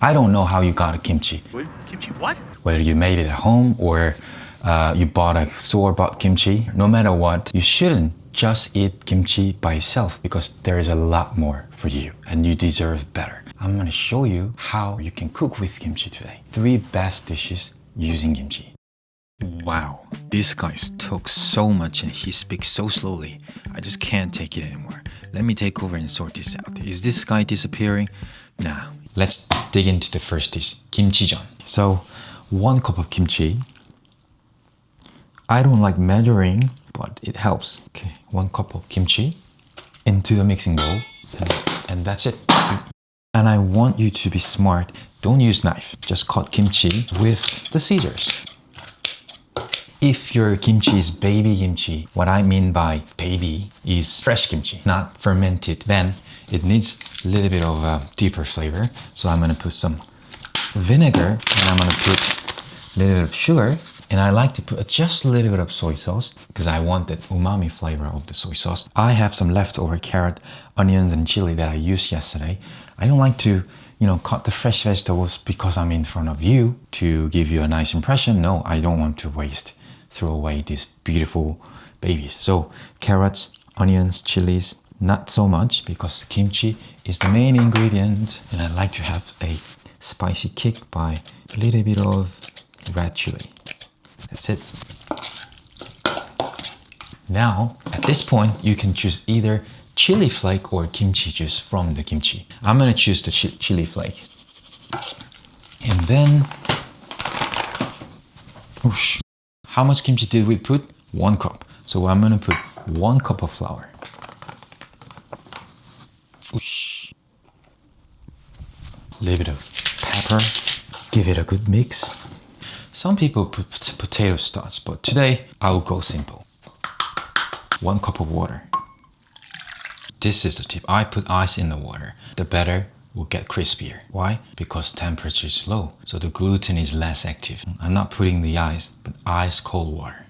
I don't know how you got a kimchi. What? Kimchi what? Whether you made it at home or you bought a store-bought kimchi, no matter what, you shouldn't just eat kimchi by itself because there is a lot more for you and you deserve better. I'm gonna show you how you can cook with kimchi today. 3 best dishes using kimchi. Wow, this guy talks so much and he speaks so slowly. I just can't take it anymore. Let me take over and sort this out. Is this guy disappearing? Nah. Let's dig into the first dish, kimchi-jeon. So, 1 cup of kimchi. I don't like measuring, but it helps. Okay, 1 cup of kimchi into the mixing bowl, and that's it. And I want you to be smart. Don't use knife. Just cut kimchi with the scissors. If your kimchi is baby kimchi, what I mean by baby is fresh kimchi, not fermented, then it needs a little bit of a deeper flavor. So I'm gonna put some vinegar and I'm gonna put a little bit of sugar. And I like to put just a little bit of soy sauce because I want that umami flavor of the soy sauce. I have some leftover carrot, onions, and chili that I used yesterday. I don't like to, cut the fresh vegetables because I'm in front of you to give you a nice impression. No, I don't want to throw away these beautiful babies. So carrots, onions, chilies, not so much because kimchi is the main ingredient. And I like to have a spicy kick by a little bit of red chili. That's it. Now, at this point, you can choose either chili flake or kimchi juice from the kimchi. I'm gonna choose the chili flake. And then, whoosh. How much kimchi did we put? 1 cup. So I'm gonna put 1 cup of flour. Whoosh. A little bit of pepper. Give it a good mix. Some people put potato starch, but today I will go simple. 1 cup of water. This is the tip. I put ice in the water. The batter will get crispier. Why? Because temperature is low, so the gluten is less active. I'm not putting the ice, but ice cold water.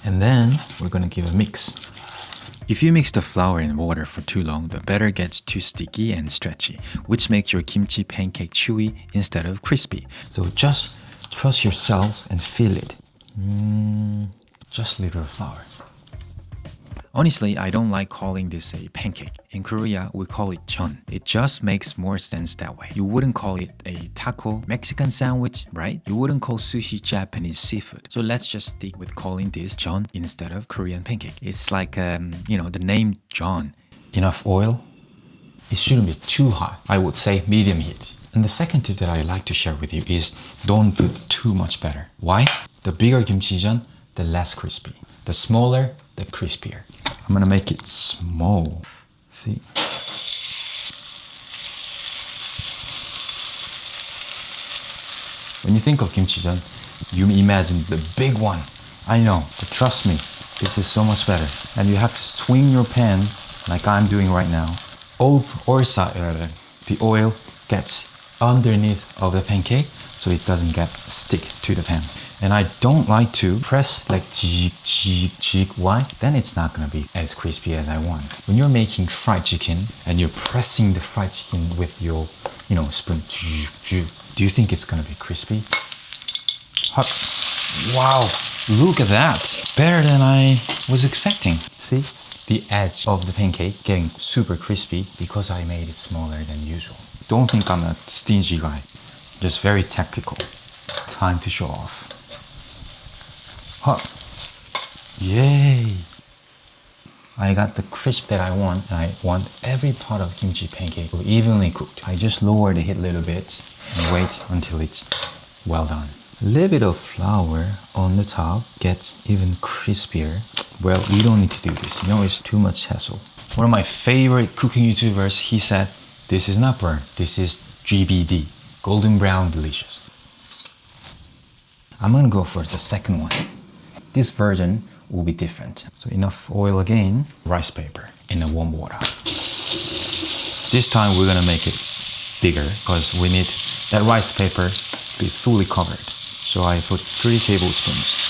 And then we're gonna give a mix. If you mix the flour and water for too long, the batter gets too sticky and stretchy, which makes your kimchi pancake chewy instead of crispy. So just trust yourself and feel it. Just a little flour. Honestly, I don't like calling this a pancake. In Korea, we call it jeon. It just makes more sense that way. You wouldn't call it a taco Mexican sandwich, right? You wouldn't call sushi Japanese seafood. So let's just stick with calling this jeon instead of Korean pancake. It's like, the name jeon. Enough oil. It shouldn't be too hot. I would say medium heat. And the second tip that I like to share with you is don't put too much batter. Why? The bigger kimchi jeon, the less crispy. The smaller, the crispier. I'm gonna make it small. See? When you think of kimchi jeon, you imagine the big one. I know, but trust me, this is so much better. And you have to swing your pan like I'm doing right now. The oil gets underneath of the pancake so it doesn't get stick to the pan. And I don't like to press like jig. Why? Then it's not gonna be as crispy as I want. When you're making fried chicken and you're pressing the fried chicken with your, spoon, do you think it's gonna be crispy? Hot. Wow, look at that. Better than I was expecting. See? The edge of the pancake getting super crispy because I made it smaller than usual. Don't think I'm a stingy guy. Just very tactical. Time to show off. Hot. Yay! I got the crisp that I want, and I want every part of kimchi pancake to be evenly cooked. I just lower the heat a little bit and wait until it's well done. A little bit of flour on the top gets even crispier. Well, you don't need to do this. It's too much hassle. One of my favorite cooking YouTubers, he said, this is not burnt, this is GBD, golden brown delicious. I'm gonna go for the second one. This version will be different. So enough oil again, rice paper in a warm water. This time we're gonna make it bigger because we need that rice paper to be fully covered. So I put 3 tablespoons.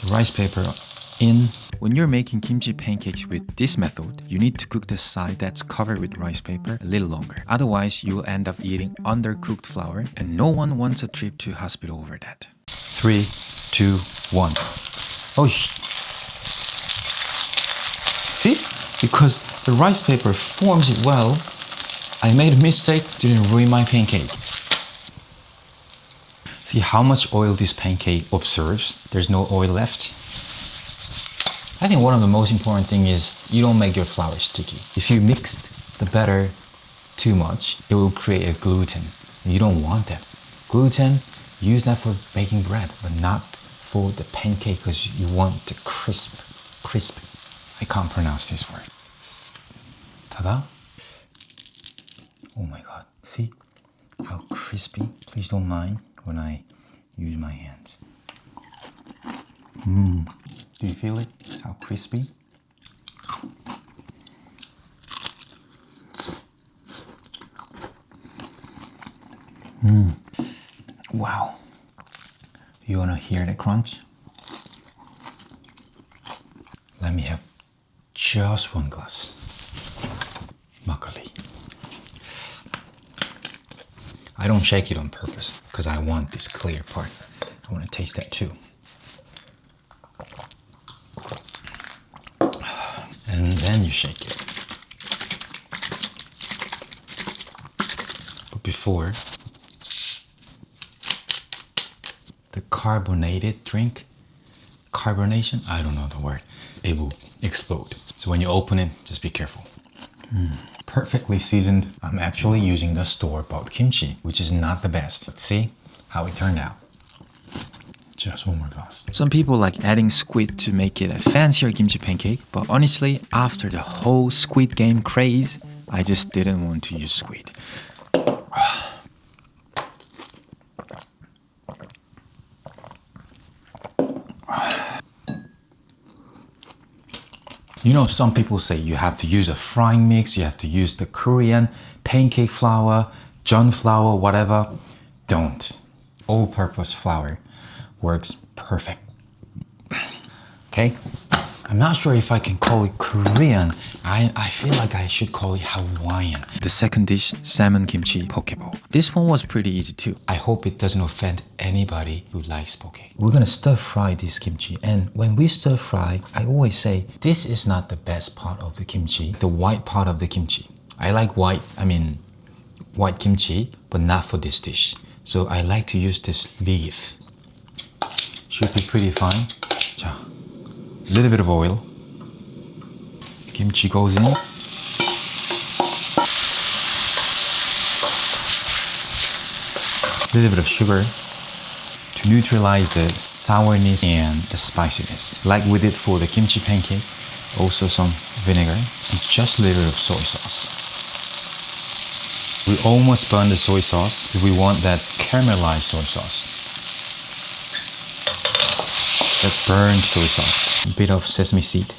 The rice paper in. When you're making kimchi pancakes with this method, you need to cook the side that's covered with rice paper a little longer. Otherwise, you will end up eating undercooked flour, and no one wants a trip to hospital over that. 3, 2, 1. Oh, see? Because the rice paper forms it well, I made a mistake, didn't ruin my pancake. See how much oil this pancake absorbs? There's no oil left. I think one of the most important thing is you don't make your flour sticky. If you mixed the batter too much, it will create a gluten. You don't want that. Gluten, use that for baking bread, but not for the pancake because you want the crisp. I can't pronounce this word. Ta-da! Oh my god, see how crispy? Please don't mind when I use my hands. Do you feel it? How crispy? Wow. You wanna hear the crunch? Let me have just one glass. Makgeolli. I don't shake it on purpose because I want this clear part. I want to taste that too. And then you shake it. But before, the carbonated drink, carbonation, I don't know the word, it will explode. So when you open it, just be careful. Perfectly seasoned. I'm actually using the store-bought kimchi, which is not the best. Let's see how it turned out. Just one more glass. Some people like adding squid to make it a fancier kimchi pancake, but honestly, after the whole Squid Game craze, I just didn't want to use squid. You know, some people say you have to use a frying mix, you have to use the Korean pancake flour, John flour, whatever. Don't. All-purpose flour works perfect. Okay? I'm not sure if I can call it Korean. I feel like I should call it Hawaiian. The second dish, salmon kimchi poke bowl. This one was pretty easy too. I hope it doesn't offend anybody who likes poke. We're gonna stir fry this kimchi, and when we stir fry, I always say this is not the best part of the kimchi, the white part of the kimchi. I like white kimchi, but not for this dish. So I like to use this leaf. Should be pretty fine. 자, a little bit of oil. Kimchi goes in. A little bit of sugar to neutralize the sourness and the spiciness. Like we did for the kimchi pancake. Also some vinegar and just a little bit of soy sauce. We almost burned the soy sauce because we want that caramelized soy sauce. That burned soy sauce. A bit of sesame seed.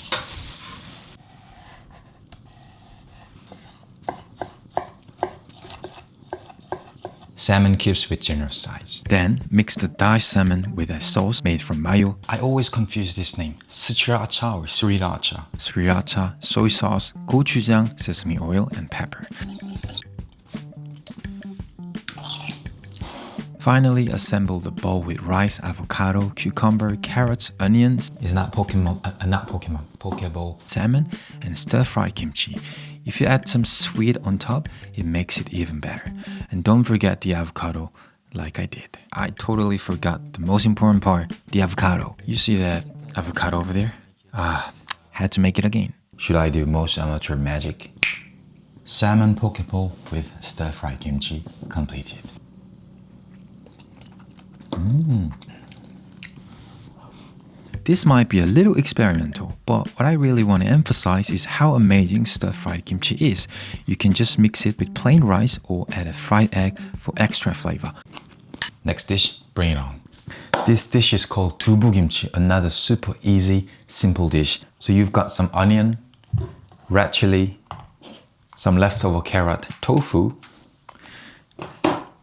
Salmon cubes with generous size. Then mix the diced salmon with a sauce made from mayo. I always confuse this name. Sriracha or Sriracha. Sriracha, soy sauce, gochujang, sesame oil, and pepper. Finally, assemble the bowl with rice, avocado, cucumber, carrots, onions. It's not poke bowl. Salmon and stir-fried kimchi. If you add some sweet on top, it makes it even better. And don't forget the avocado, like I did. I totally forgot the most important part, the avocado. You see that avocado over there? Had to make it again. Should I do most amateur magic? Salmon poke bowl with stir-fried kimchi completed. This might be a little experimental, but what I really want to emphasize is how amazing stir-fried kimchi is. You can just mix it with plain rice or add a fried egg for extra flavor. Next dish, bring it on. This dish is called dubu kimchi, another super easy, simple dish. So you've got some onion, red chili, some leftover carrot, tofu,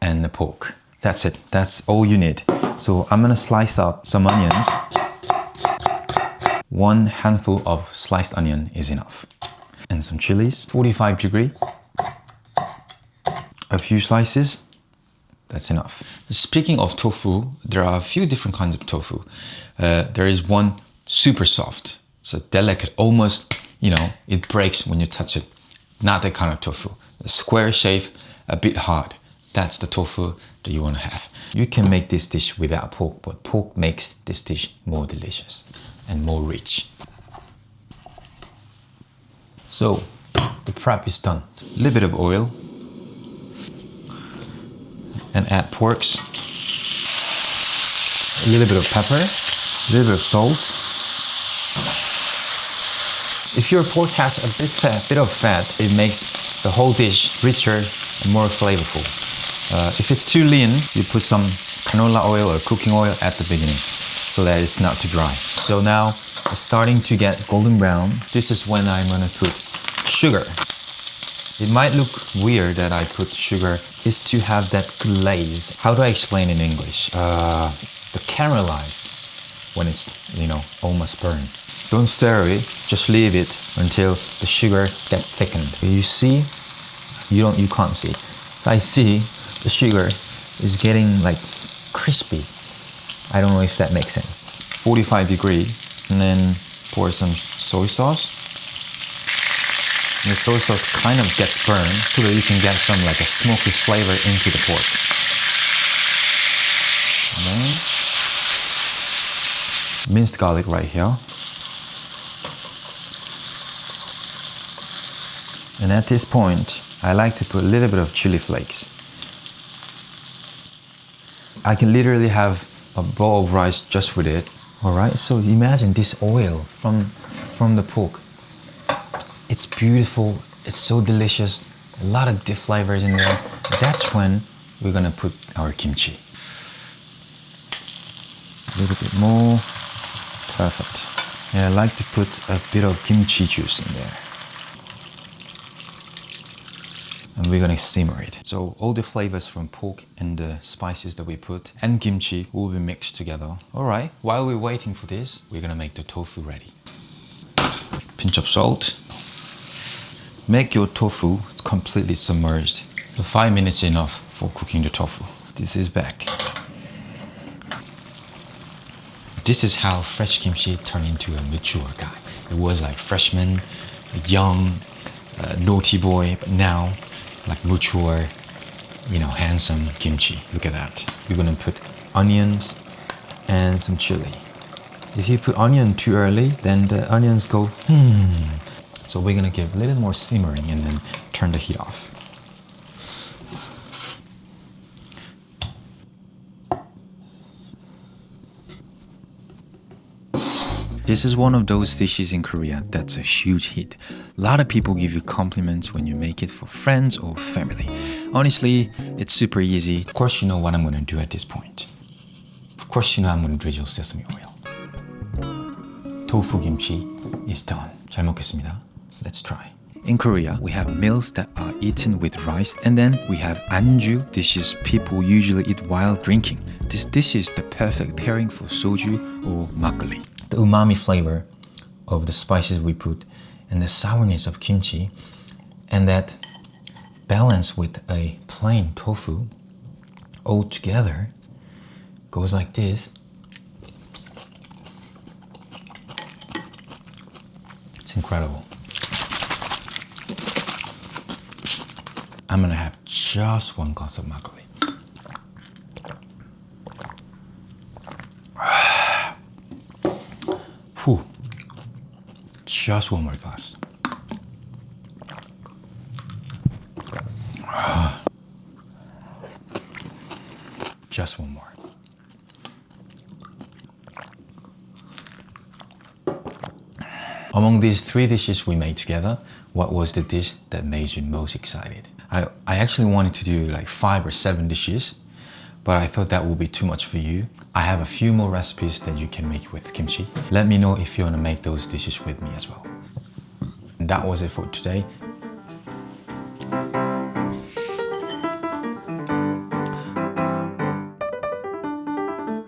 and the pork. That's it. That's all you need. So I'm gonna slice up some onions. 1 handful of sliced onion is enough. And some chilies, 45 degree. A few slices, that's enough. Speaking of tofu, there are a few different kinds of tofu. There is one super soft, so delicate, almost, you know, it breaks when you touch it. Not that kind of tofu. A square shape, a bit hard. That's the tofu that you want to have. You can make this dish without pork, but pork makes this dish more delicious and more rich. So, the prep is done. A little bit of oil. And add porks. A little bit of pepper. A little bit of salt. If your pork has a bit of fat, it makes the whole dish richer and more flavorful. If it's too lean, you put some canola oil or cooking oil at the beginning so that it's not too dry. So now it's starting to get golden brown. This is when I'm gonna put sugar. It might look weird that I put sugar. Is to have that glaze. How do I explain in English? The caramelized when it's, you know, almost burned. Don't stir it, just leave it until the sugar gets thickened. You see, you can't see. I see the sugar is getting like crispy. I don't know if that makes sense. 45 degree, and then pour some soy sauce. And the soy sauce kind of gets burned so that you can get some like a smoky flavor into the pork. And then minced garlic right here. And at this point, I like to put a little bit of chili flakes. I can literally have a bowl of rice just with it. Alright, so imagine this oil from the pork. It's beautiful, it's so delicious, a lot of deep flavors in there. That's when we're gonna put our kimchi. A little bit more, perfect. And I like to put a bit of kimchi juice in there. And we're gonna simmer it. So all the flavors from pork and the spices that we put and kimchi will be mixed together. Alright, while we're waiting for this, we're gonna make the tofu ready. Pinch of salt. Make your tofu completely submerged. So 5 minutes is enough for cooking the tofu. This is back. This is how fresh kimchi turned into a mature guy. It was like freshman, young, naughty boy, but now like mature, you know, handsome kimchi. Look at that. You're gonna put onions and some chili. If you put onion too early, then the onions go So we're gonna give a little more simmering and then turn the heat off. This is one of those dishes in Korea that's a huge hit. A lot of people give you compliments when you make it for friends or family. Honestly, it's super easy. Of course you know what I'm gonna do at this point. Of course you know I'm gonna drizzle sesame oil. Tofu kimchi is done. 잘 먹겠습니다. Let's try. In Korea, we have meals that are eaten with rice, and then we have anju dishes people usually eat while drinking. This dish is the perfect pairing for soju or makgeolli. The umami flavor of the spices we put and the sourness of kimchi and that balance with a plain tofu all together goes like this. It's incredible. I'm gonna have just one glass of makgeolli. Whew. Just one more glass. Just one more. Among these 3 dishes we made together, what was the dish that made you most excited? I actually wanted to do like 5 or 7 dishes, but I thought that would be too much for you. I have a few more recipes that you can make with kimchi. Let me know if you want to make those dishes with me as well. And that was it for today.